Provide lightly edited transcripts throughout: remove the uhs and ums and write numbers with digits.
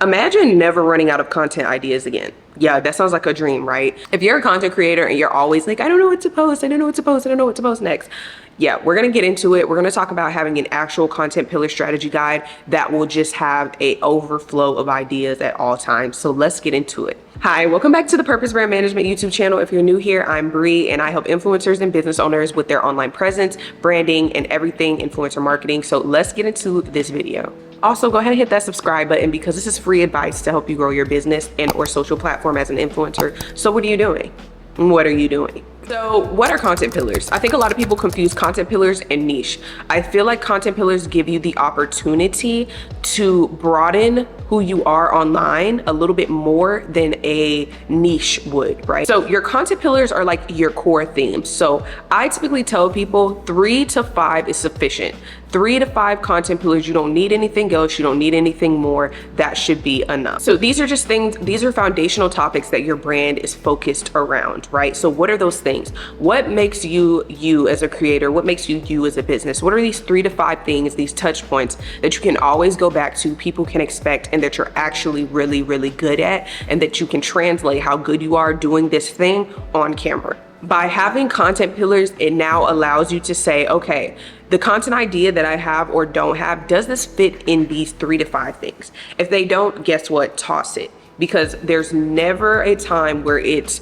Imagine never running out of content ideas again. Yeah, that sounds like a dream, right? If you're a content creator and you're always like, I don't know what to post, I don't know what to post, I don't know what to post next. Yeah, we're gonna get into it. We're gonna talk about having an actual content pillar strategy guide that will just have a overflow of ideas at all times. So let's get into it. Hi, welcome back to the Purpose Brand Management YouTube channel. If you're new here, I'm Bree and I help influencers and business owners with their online presence, branding, and everything influencer marketing. So let's get into this video. Also, go ahead and hit that subscribe button because this is free advice to help you grow your business and or social platform as an influencer. So what are you doing? What are you doing? So what are content pillars? I think a lot of people confuse content pillars and niche. I feel like content pillars give you the opportunity to broaden who you are online a little bit more than a niche would, right? So your content pillars are like your core themes. So I typically tell people 3 to 5 is sufficient. 3 to 5 content pillars. You don't need anything else. You don't need anything more. That should be enough. So these are just things, these are foundational topics that your brand is focused around, right? So what are those things? What makes you you as a creator? What makes you you as a business? What are these 3 to 5 things, these touch points that you can always go back to, people can expect, and that you're actually really, really good at, and that you can translate how good you are doing this thing on camera? By having content pillars, it now allows you to say, okay, the content idea that I have or don't have, does this fit in these 3 to 5 things? If they don't, guess what? Toss it. Because there's never a time where it's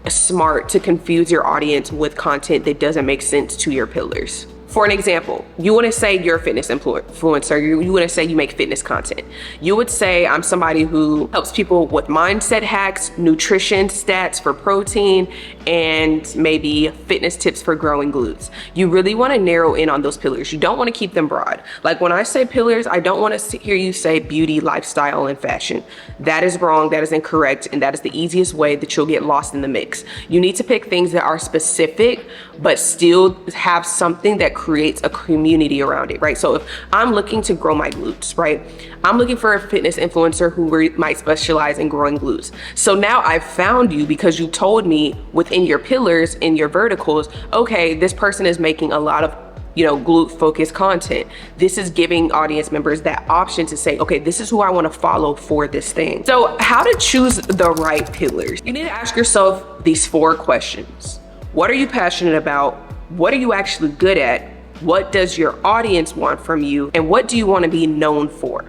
smart to confuse your audience with content that doesn't make sense to your pillars. For an example, you want to say you're a fitness influencer. You want to say you make fitness content. You would say, I'm somebody who helps people with mindset hacks, nutrition stats for protein, and maybe fitness tips for growing glutes. You really want to narrow in on those pillars. You don't want to keep them broad. Like when I say pillars, I don't want to hear you say beauty, lifestyle, and fashion. That is wrong. That is incorrect. And that is the easiest way that you'll get lost in the mix. You need to pick things that are specific, but still have something that creates a community around it, right? So if I'm looking to grow my glutes, right? I'm looking for a fitness influencer who might specialize in growing glutes. So now I've found you because you told me within your pillars, in your verticals, okay, this person is making a lot of glute focused content. This is giving audience members that option to say, okay, this is who I want to follow for this thing. So how to choose the right pillars? You need to ask yourself these 4 questions. What are you passionate about? What are you actually good at? What does your audience want from you? And what do you want to be known for?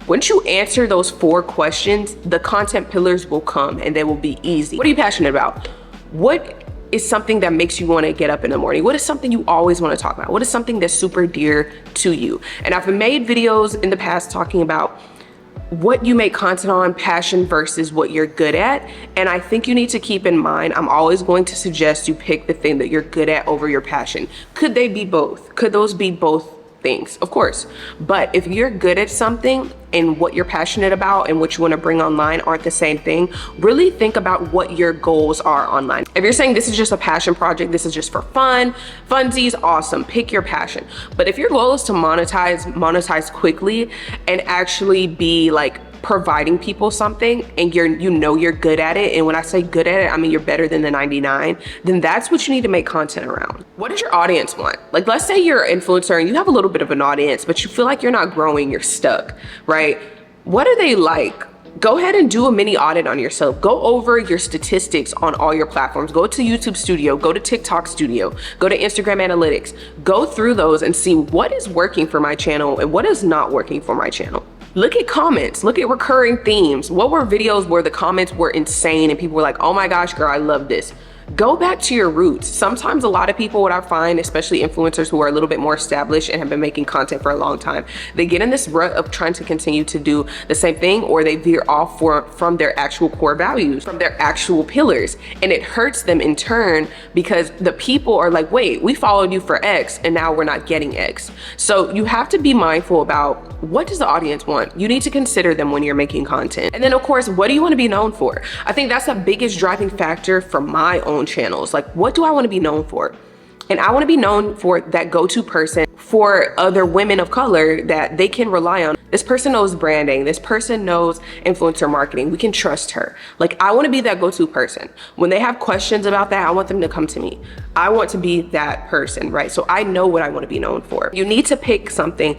Once you answer those 4 questions, the content pillars will come and they will be easy. What are you passionate about? What is something that makes you want to get up in the morning? What is something you always want to talk about? What is something that's super dear to you? And I've made videos in the past talking about what you make content on, passion versus what you're good at. And I think you need to keep in mind, I'm always going to suggest you pick the thing that you're good at over your passion. Could they be both? Could those be both things? Of course. But if you're good at something and what you're passionate about and what you want to bring online aren't the same thing, really think about what your goals are online. If you're saying this is just a passion project, this is just for fun, funsies, awesome, pick your passion. But if your goal is to monetize quickly and actually be like providing people something and you're good at it, and when I say good at it, I mean you're better than the 99, then that's what you need to make content around. What does your audience want? Like, let's say you're an influencer and you have a little bit of an audience, but you feel like you're not growing, you're stuck, right? What do they like? Go ahead and do a mini audit on yourself. Go over your statistics on all your platforms. Go to YouTube Studio, go to TikTok Studio, go to Instagram Analytics. Go through those and see what is working for my channel and what is not working for my channel. Look at comments, look at recurring themes. What were videos where the comments were insane and people were like, oh my gosh, girl, I love this. Go back to your roots. Sometimes a lot of people, what I find, especially influencers who are a little bit more established and have been making content for a long time, they get in this rut of trying to continue to do the same thing, or they veer off from their actual core values, from their actual pillars. And it hurts them in turn because the people are like, wait, we followed you for X and now we're not getting X. So you have to be mindful about what does the audience want? You need to consider them when you're making content. And then of course, what do you want to be known for? I think that's the biggest driving factor for my own channels. Like, what do I want to be known for? And I want to be known for that go-to person for other women of color that they can rely on. This person knows branding. This person knows influencer marketing. We can trust her. Like, I want to be that go-to person. When they have questions about that, I want them to come to me. I want to be that person, right? So I know what I want to be known for. You need to pick something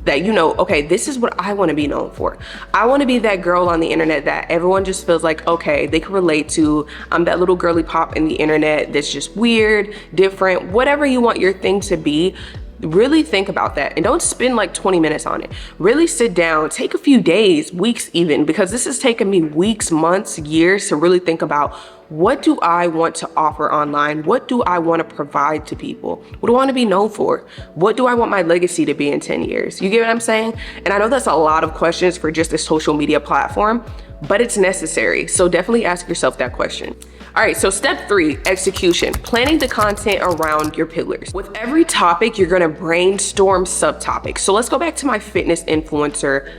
that you know, okay, this is what I want to be known for. I want to be that girl on the internet that everyone just feels like, okay, they can relate to. I'm that little girly pop in the internet that's just weird, different, whatever you want your thing to be. Really think about that and don't spend like 20 minutes on it. Really sit down, take a few days, weeks even, because this has taken me weeks, months, years to really think about, what do I want to offer online? What do I want to provide to people? What do I want to be known for? What do I want my legacy to be in 10 years? You get what I'm saying? And I know that's a lot of questions for just a social media platform, but it's necessary. So definitely ask yourself that question. All right, so step 3, execution, planning the content around your pillars. With every topic, you're gonna brainstorm subtopics. So let's go back to my fitness influencer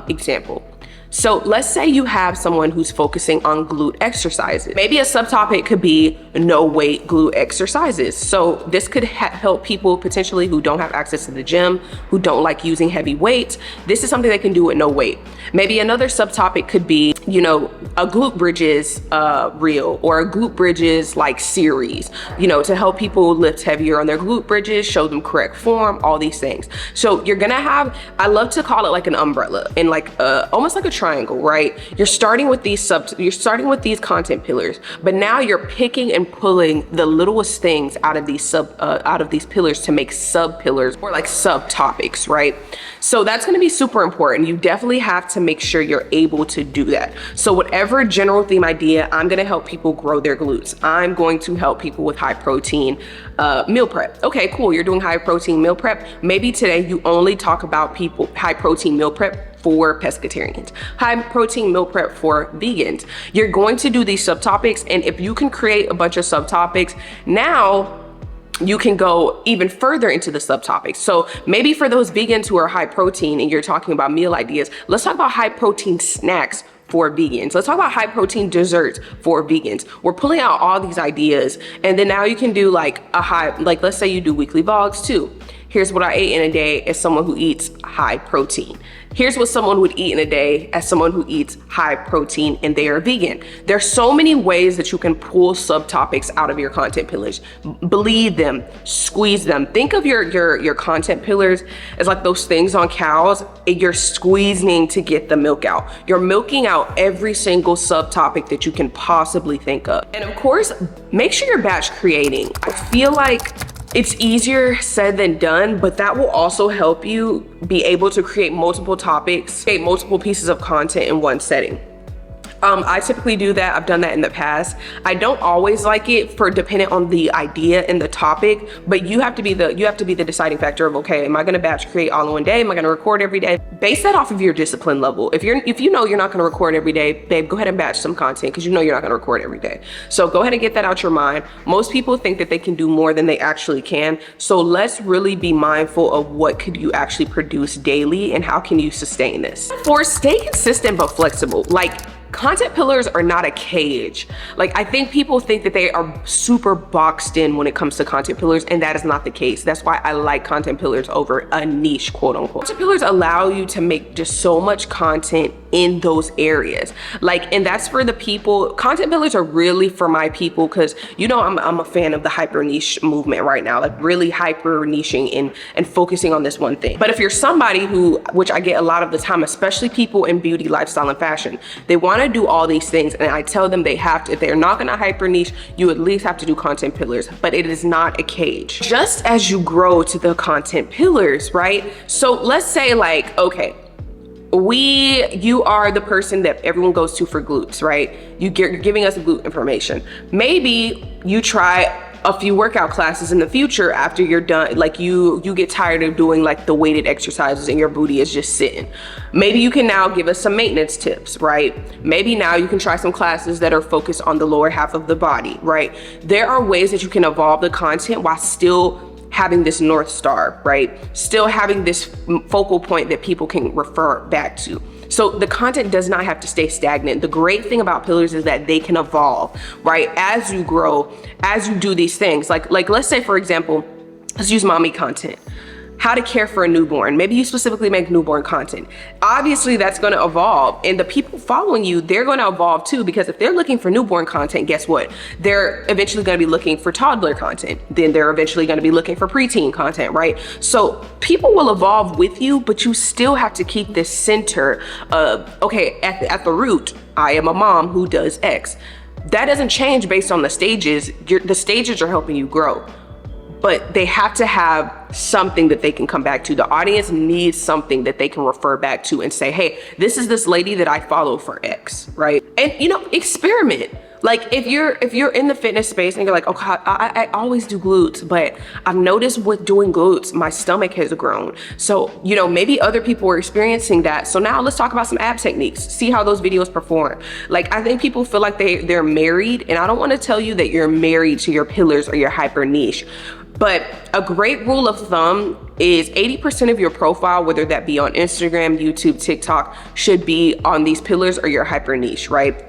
example. So let's say you have someone who's focusing on glute exercises. Maybe a subtopic could be no weight glute exercises. So this could help people potentially who don't have access to the gym, who don't like using heavy weights. This is something they can do with no weight. Maybe another subtopic could be, you know, a glute bridges reel or a glute bridges like series, you know, to help people lift heavier on their glute bridges, show them correct form, all these things. So you're gonna have, I love to call it like an umbrella and like almost like a triangle, right? You're starting with these content pillars, but now you're picking and pulling the littlest things out of these pillars to make sub pillars or like subtopics, right? So that's going to be super important. You definitely have to make sure you're able to do that. So whatever general theme idea, I'm going to help people grow their glutes. I'm going to help people with high protein meal prep. Okay, cool. You're doing high protein meal prep. Maybe today you only talk about high protein meal prep for pescatarians, high protein meal prep for vegans. You're going to do these subtopics, and if you can create a bunch of subtopics, now you can go even further into the subtopics. So maybe for those vegans who are high protein and you're talking about meal ideas, let's talk about high protein snacks for vegans. Let's talk about high protein desserts for vegans. We're pulling out all these ideas, and then now you can do like let's say you do weekly vlogs too. Here's what I ate in a day as someone who eats high protein. Here's what someone would eat in a day as someone who eats high protein and they are vegan. There's so many ways that you can pull subtopics out of your content pillars. Bleed them, squeeze them. Think of your content pillars as like those things on cows, and you're squeezing to get the milk out. You're milking out every single subtopic that you can possibly think of. And of course, make sure you're batch creating. I feel like it's easier said than done, but that will also help you be able to create multiple topics, create multiple pieces of content in one setting. I typically do that. I've done that in the past. I don't always like it for dependent on the idea and the topic, but you have to be the deciding factor of, okay, am I going to batch create all in one day? Am I going to record every day? Base that off of your discipline level. If you know you're not going to record every day, babe, go ahead and batch some content because you know you're not going to record every day. So go ahead and get that out your mind. Most people think that they can do more than they actually can. So let's really be mindful of what could you actually produce daily and how can you sustain this. 4, stay consistent but flexible. Like, content pillars are not a cage. Like, I think people think that they are super boxed in when it comes to content pillars, and that is not the case. That's why I like content pillars over a niche, quote unquote. Content pillars allow you to make just so much content in those areas. Like, and that's for the people. Content pillars are really for my people because, you know, I'm a fan of the hyper niche movement right now, like really hyper niching and focusing on this one thing. But if you're somebody who, which I get a lot of the time, especially people in beauty, lifestyle, and fashion, they want to do all these things, and I tell them they have to. If they're not going to hyper niche, you at least have to do content pillars, but it is not a cage. Just as you grow to the content pillars, right? So let's say, like, okay, you are the person that everyone goes to for glutes, right? You're giving us glute information. Maybe you try a few workout classes in the future after you're done, like you get tired of doing like the weighted exercises and your booty is just sitting. Maybe you can now give us some maintenance tips, right? Maybe now you can try some classes that are focused on the lower half of the body, right? There are ways that you can evolve the content while still having this North Star, right? Still having this focal point that people can refer back to. So the content does not have to stay stagnant. The great thing about pillars is that they can evolve, right? As you grow, as you do these things, like let's say, for example, let's use mommy content. how to care for a newborn. Maybe you specifically make newborn content. Obviously that's going to evolve, and the people following you, they're going to evolve too, because if they're looking for newborn content, guess what? They're eventually going to be looking for toddler content. Then they're eventually going to be looking for preteen content, right? So people will evolve with you, but you still have to keep this center of, okay, at the root, I am a mom who does X. That doesn't change based on the stages. The stages are helping you grow, but they have to have something that they can come back to. The audience needs something that they can refer back to and say, hey, this is this lady that I follow for X, right? And experiment. Like if you're in the fitness space and you're like, okay, I always do glutes, but I've noticed with doing glutes, my stomach has grown. So, maybe other people are experiencing that. So now let's talk about some ab techniques. See how those videos perform. Like, I think people feel like they're married, and I don't want to tell you that you're married to your pillars or your hyper niche. But a great rule of thumb is 80% of your profile, whether that be on Instagram, YouTube, TikTok, should be on these pillars or your hyper niche, right?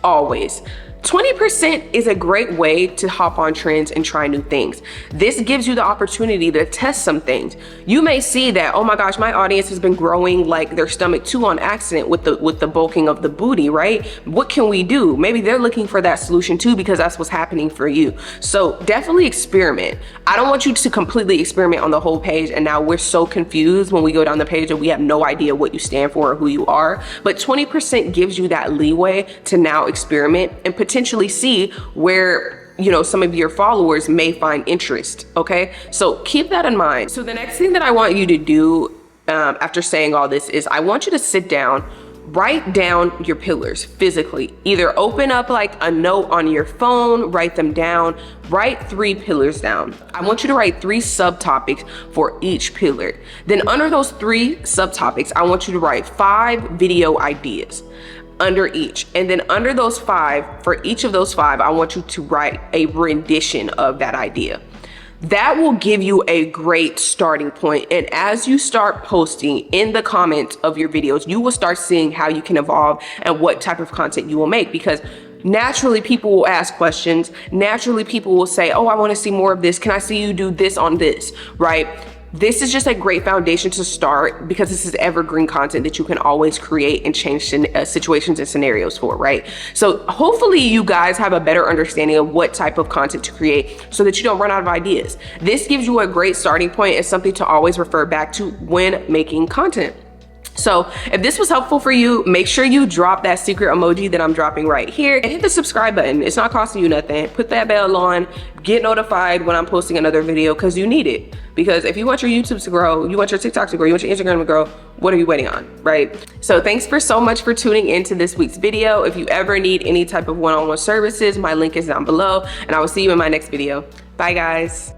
Always. 20% is a great way to hop on trends and try new things. This gives you the opportunity to test some things. You may see that, oh my gosh, my audience has been growing like their stomach too on accident with the bulking of the booty, right? What can we do? Maybe they're looking for that solution too, because that's what's happening for you. So definitely experiment. I don't want you to completely experiment on the whole page, and now we're so confused when we go down the page and we have no idea what you stand for or who you are. But 20% gives you that leeway to now experiment and potentially see where some of your followers may find interest. Okay, so keep that in mind. So the next thing that I want you to do after saying all this is I want you to sit down, write down your pillars physically. Either open up like a note on your phone, write them down, write 3 pillars down. I want you to write 3 subtopics for each pillar. Then under those 3 subtopics, I want you to write 5 video ideas under each. And then under those 5, for each of those 5, I want you to write a rendition of that idea. That will give you a great starting point. And as you start posting in the comments of your videos, you will start seeing how you can evolve and what type of content you will make, because naturally people will ask questions. Naturally people will say, oh, I want to see more of this. Can I see you do this on this, right? This is just a great foundation to start, because this is evergreen content that you can always create and change situations and scenarios for, right? So hopefully you guys have a better understanding of what type of content to create so that you don't run out of ideas. This gives you a great starting point and something to always refer back to when making content. So if this was helpful for you, make sure you drop that secret emoji that I'm dropping right here and hit the subscribe button. It's not costing you nothing. Put that bell on, get notified when I'm posting another video, because you need it. Because if you want your YouTube to grow, you want your TikTok to grow, you want your Instagram to grow, what are you waiting on, right? So thanks so much for tuning into this week's video. If you ever need any type of one-on-one services, my link is down below, and I will see you in my next video. Bye guys.